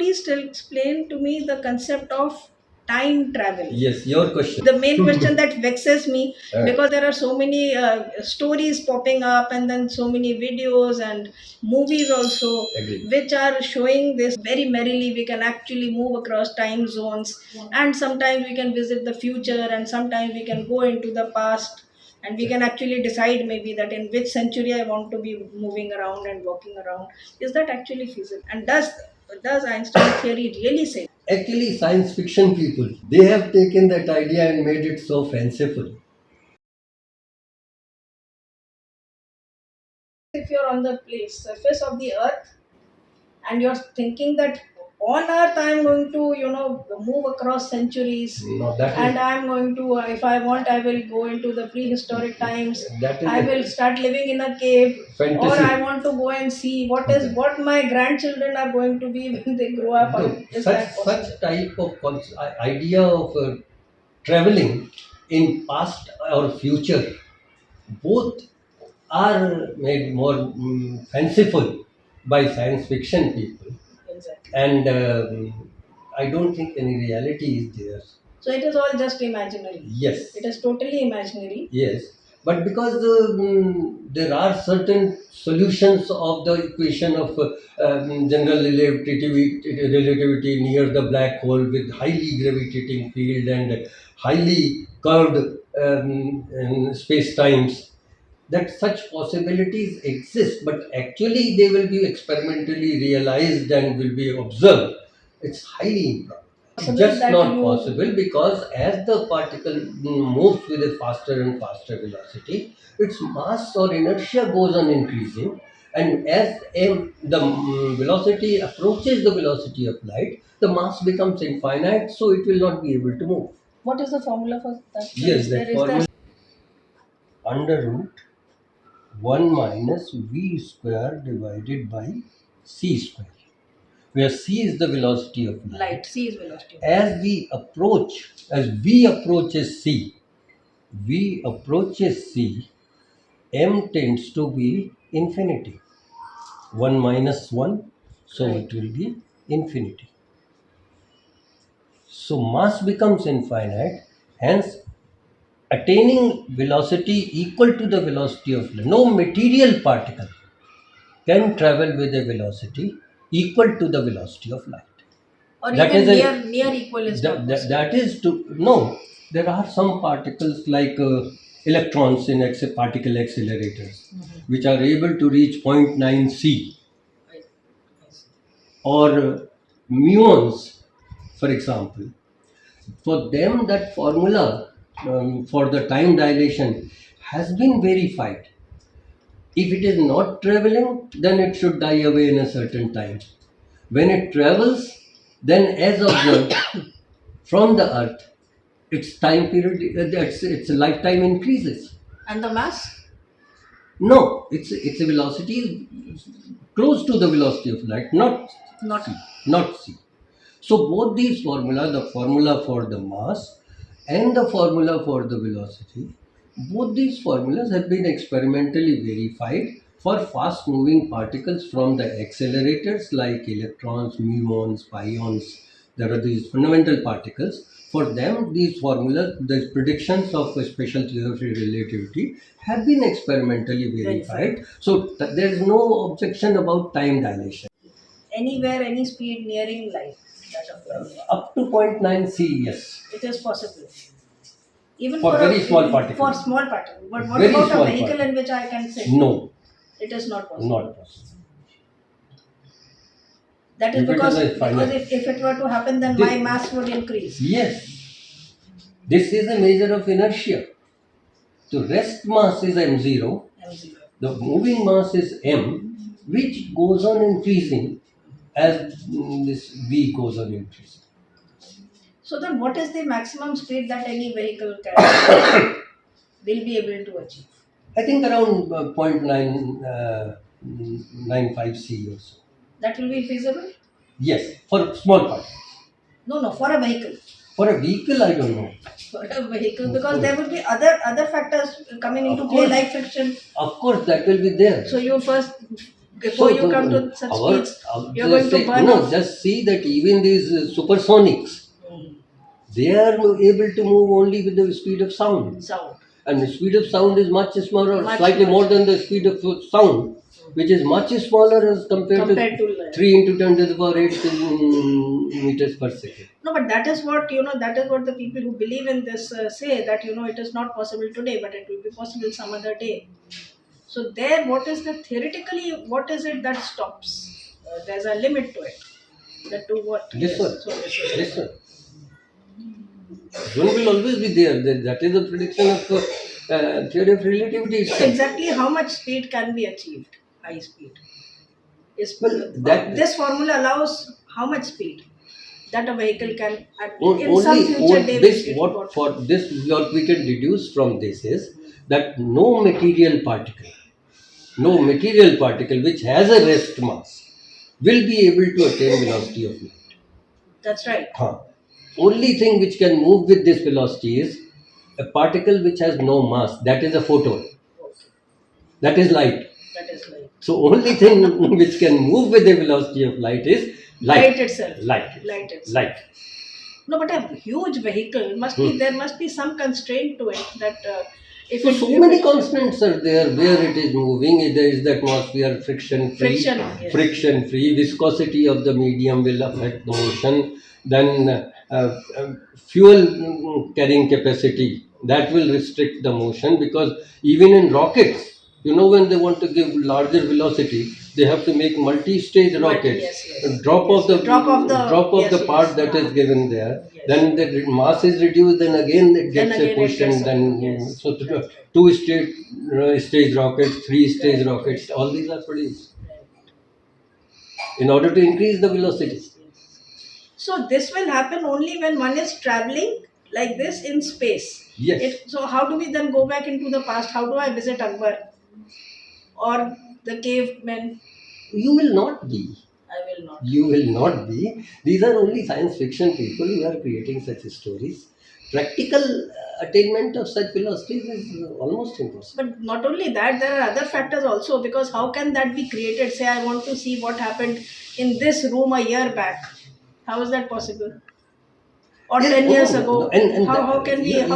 please still explain to me the concept of time travel. Yes, your question. The main question that vexes me, Uh. because there are so many stories popping up, and then so many videos and movies also, Agreed. which are showing this very merrily. We can actually move across time zones, and sometimes we can visit the future, and sometimes we can go into the past, and we can actually decide maybe that in which century I want to be moving around and walking around. Is that actually feasible? And does Einstein theory really say? Actually, science fiction people, they have taken that idea and made it so fanciful. If you're on the surface of the earth and you're thinking that on earth I'm going to move across centuries, No, that and is, I'm going to if I want I will go into the prehistoric times, that is I will start living in a cave, fantasy. or I want to go and see what my grandchildren are going to be when they grow up. No, Is such that possible? such type of idea of traveling in past or future, both are made more fanciful by science fiction people, Exactly. and I don't think any reality is there. So it is all just imaginary. Yes. It is totally imaginary. Yes, but because there are certain solutions of the equation of general relativity near the black hole with highly gravitating field and highly curved space times, that such possibilities exist, but actually they will be experimentally realized and will be observed. It's highly improbable. Possible Just that not you- possible, because as the particle moves with a faster and faster velocity, its mass or inertia goes on increasing, and as the velocity approaches the velocity of light, the mass becomes infinite, so it will not be able to move. What is the formula for that? Yes, Is that there formula under root 1 minus v square divided by c square, where c is the velocity of light. C is velocity. As v approaches c, m tends to be infinity. 1 minus 1, so Right. it will be infinity. So mass becomes infinite, hence attaining velocity equal to the velocity of light. No material particle can travel with a velocity equal to the velocity of light. Or That even is a- near equal is not possible. that is to no. There are some particles like electrons in particle accelerators, which are able to reach 0.9 c, Right. or muons, for example. For them, that formula for the time dilation has been verified. If it is not traveling, then it should die away in a certain time. When it travels, then as observed from the earth, its time period, its lifetime increases. And the mass? No, its velocity is close to the velocity of light, not Not. c, not c. So both these formula, the formula for the mass and the formula for the velocity, both these formulas have been experimentally verified for fast moving particles from the accelerators like electrons, muons, pions. There are these fundamental particles. For them, these formulas, the predictions of special theory relativity have been experimentally verified. So there is no objection about time dilation. Anywhere, any speed nearing light. That of light. Up to 0.9 c, yes. It is possible. Even For very small particles. For small particles. But what Very about small a vehicle particle. in which I can sit? No, It is not possible. not possible. That is If it because is a finite- if it were to happen, then my mass would increase. Yes, this is a measure of inertia. The rest mass is m0. M0. The moving mass is m, which goes on increasing as this v goes on increasing. So then, what is the maximum speed that any vehicle can will be able to achieve? I think around 0.995 c or so. That will be feasible? Yes, for small particles. No, for a vehicle. For a vehicle, I don't know. For a vehicle, because there will be other factors coming into Of play, course. like friction. Of course, that will be there. So you first Before So you come to such our, speeds, you're going to burn no, off. just see that even these supersonics, they are able to move only with the speed of sound. Sound. And the speed of sound is much smaller, Much, slightly much. more than the speed of sound, which is much smaller as compared to Compared to light. 3 into 10 to the power 8 meters per second. No, but that is what, that is what the people who believe in this say, that it is not possible today, but it will be possible some other day. So there, what is the theoretically, what is it that stops? There's a limit to it. That to what? Yes, Yes. sir. So this is Yes, sir. One will always be there. That is the prediction of theory of relativity so itself. exactly how much speed can be achieved? High speed. Is Well, that this formula allows how much speed that a vehicle can in some only future day this it what got. for this what we can deduce from this is that no material particle which has a rest mass will be able to attain velocity of light. That's right. Huh. Only thing which can move with this velocity is a particle which has no mass. That is a photon. Okay. That is light. That is light. So only thing which can move with the velocity of light is light. Light itself. Light. Light itself. Light. No, but a huge vehicle must be there. Must be some constraint to it that if So, it, so if many it, constants are there where it is moving. There is the atmosphere, friction free, friction. Yes. friction free, viscosity of the medium will affect the motion. Then fuel carrying capacity that will restrict the motion because even in rockets, when they want to give larger velocity, they have to make multi-stage rockets. Yes, yes. Drop Yes. of the Drop of the the part yes. that is given there. Yes. Then the mass is reduced. Then again it Then gets again a it push, gets and a- then yes. so That's right. two stage rockets, three stage Right. rockets. All these are produced in order to increase the velocity. So this will happen only when one is traveling like this in space. Yes. So how do we then go back into the past? How do I visit Akbar or the cavemen? You will not be. I will not. You will not be. These are only science fiction people who are creating such stories. Practical attainment of such velocities is almost impossible. But not only that, there are other factors also because how can that be created? Say I want to see what happened in this room a year back. How is that possible? Or Yes, 10 years no, ago? no, and How can we at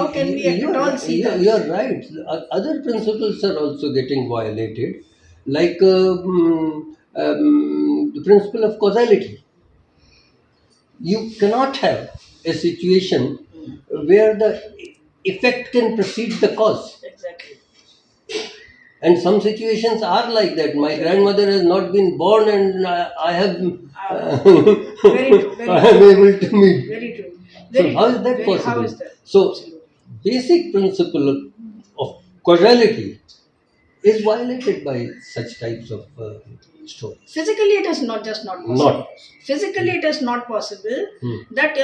all see that? you are right. Other principles are also getting violated, like the principle of causality. You cannot have a situation where the effect can precede the cause. Exactly. And some situations are like that. My grandmother has not been born, and I have Very true. Very I true. am able to meet. Very true. So Very how true. is that Very, possible? how is that? So Absolutely. basic principle of causality is violated by such types of stories. Physically, it is not just not possible. Not. Physically, it is not possible that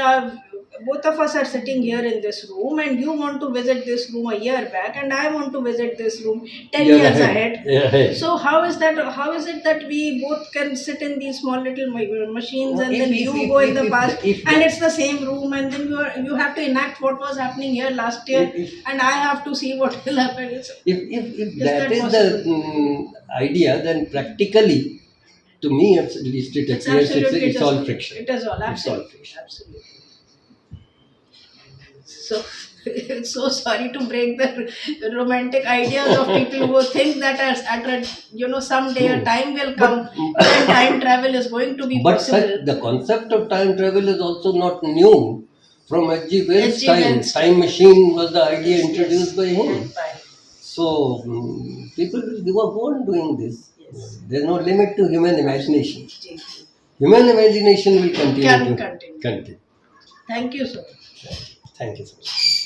both of us are sitting here in this room and you want to visit this room a year back and I want to visit this room 10 You're years ahead. ahead. Yeah, ahead. So how is that? How is it that we both can sit in these small little machines and then you go in the past and it's the same room and then you have to enact what was happening here last year and I have to see what will happen. If Is that that is possible? the idea, then practically, to me, at least it It's appears absolutely it's all friction. It is all It's all absolutely. friction. Absolutely. So, so sorry to break the romantic ideas of people who think that someday a time will come when time travel is going to be But possible. the concept of time travel is also not new. From H.G. Wells' H.G. time, Wells' time machine was the idea Yes, introduced by him. and by- So people will go on doing this. Yes. There's no limit to human imagination. Yes. Human imagination will continue Can to continue. continue. Thank you so much. Thank you so much.